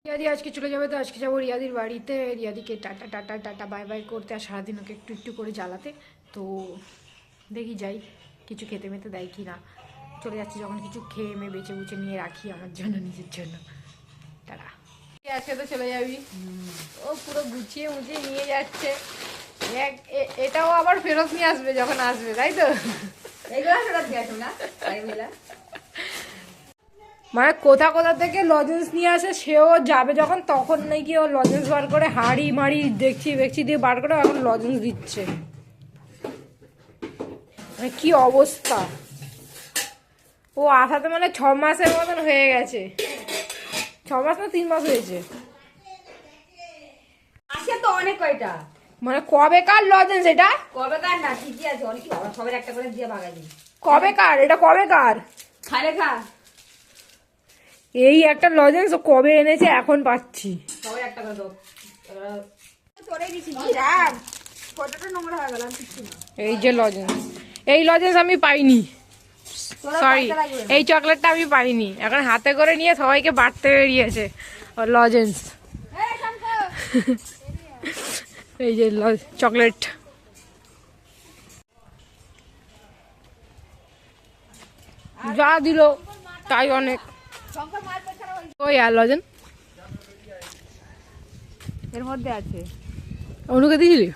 রিয়াদি আজকে চলে যাবে, তো আজকে যাবো রিয়াদির বাড়িতে, রিয়াদিকে tata tata tata bye bye করতে, আর সারাদিন ওকে একটু একটু করে জ্বালাতে। তো দেখি যাই কিছু খেতে মেতে দেয় কি না। চলে যাচ্ছি যখন কিছু খেয়ে মেয়ে বেঁচে বুচে নিয়ে রাখি আমার জন্য, নিজের জন্য। টাটা। আজকে তো চলে যাবি, ও পুরো গুছিয়ে মুছিয়ে নিয়ে যাচ্ছে। এটাও আবার ফেরত নিয়ে আসবে যখন আসবে, তাই তো? মানে কোথা কোথা থেকে লজেন্স নিয়ে আসে, সেও যাবে যখন তখন নাকি ও লজেন্স বার করে হাঁড়ি মাড়ি দেখছি দিয়ে বার করে এখন লজেন্স দিচ্ছে। মানে কি অবস্থা! ও আসাতে মানে 6 মাসের মতন হয়ে গেছে। 6 মাস না 3 মাস হয়েছে। আসে তো অনেক কয়টা। মানে কবেকার লজেন্স এটা? কবেকার না, ঠিকই আছে, অনেক সবার একটা করে দিয়ে ভাগাই। কবেকার এটা? কবেকার? খালে খা। এই একটা লজেন্স কবে এনেছে এখন পাচ্ছি। সবার একটা করে দাও। তোরে দিছি কি রাগ, ফটোটা নোংরা হয়ে গেল, কিছু না। এই যে লজেন্স, এই লজেন্স আমি পাইনি, সরি, এই চকলেটটা আমি পাইনি। এখন হাতে করে নিয়ে সবাইকে বাড়তে বেরিয়েছে লজেন্স। এই যে চকলেট। যা দিল তাই অনেক। ওই আর লজেন্স এর মধ্যে আছে। অনুকে দিয়েছিলি?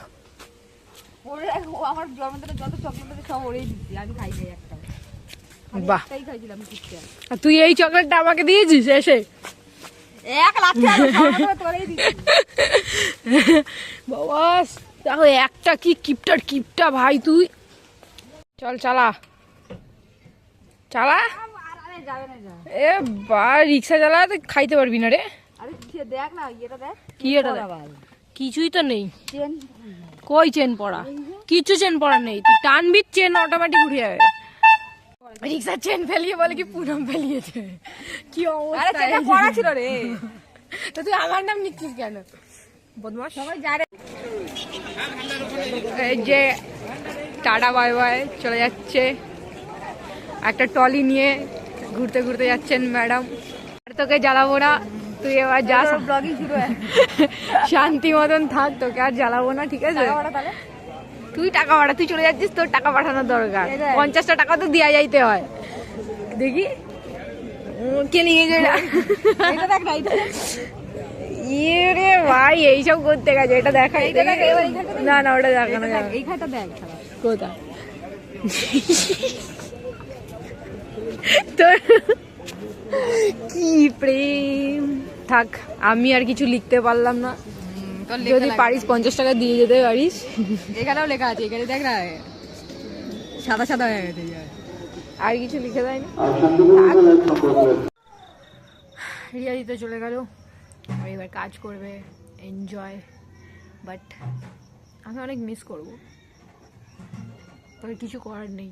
আমার জন্মদিনে যত চকলেট আছে সব ওরেই দিচ্ছি, আমি খাই নাই একটা। বাহ, তাই খাইছিলাম ঠিকঠাক। আর তুই এই চকলেটটা আমাকে দিয়েছিস এসে? এক লাফে তোরেই দিচ্ছি। বাবা দেখো একটা কি কিপটা ভাই তুই। চল চালা চালা। এ বা রিক্সা চালা তো খাইতে পারবি না রে। আরে দেখ না, এটা দেখ কি এটা দেখ? কিছুই তো নেই। কই চেন পড়া? কিছু চেন পড়া নেই। তুই টানবি চেন অটোমেটিক ঘুরে যাবে। রিক্সার চেন ফেলিয়ে বলে কি পুনম ফেলিয়েছে। কি অবস্থা! এটা পড়া ছিল রে। তো তুই আমার নাম নিচ্ছিস কেন? বদমাস। সবাই জানে। এই যে টাটা বাই বাই চলে যাচ্ছে, একটা টলি নিয়ে ঘুরতে ঘুরতে যাচ্ছেন ম্যাডাম। আর তোকে জ্বালাবো না, তুই এবার যা, ব্লগিং শুরু হয়। শান্তি মতন থাক, তোকে আর জ্বালাবো না, ঠিক আছে? তুই টাকা পাঠা, তুই চলে যাচ্ছিস, তোর টাকা পাঠানোর দরকার। 50টা টাকা তো দিয়া যাইতে হয়। দেখি কে নিয়ে যায় ইয়ে রে ভাই, এইসব করতে গেছে। এটা দেখাই না, না ওটা দেখানো যাবে। এই খাতা দেখ কোথায় তোর কি প্রেম! থাক, আমি আর কিছু লিখতে পারলাম না। যদি পারিস 50 টাকা দিয়ে যেতে পারিস। এখানেও লেখা আছে, এখানে দেখ না, সাদা সাদা হয়ে গেছে। আর কিছু লিখে দেয়নি। রিয়া দিতে চলে গেল, এবার কাজ করবে, এনজয়। বাট আমি অনেক মিস করবো, তবে কিছু করার নেই।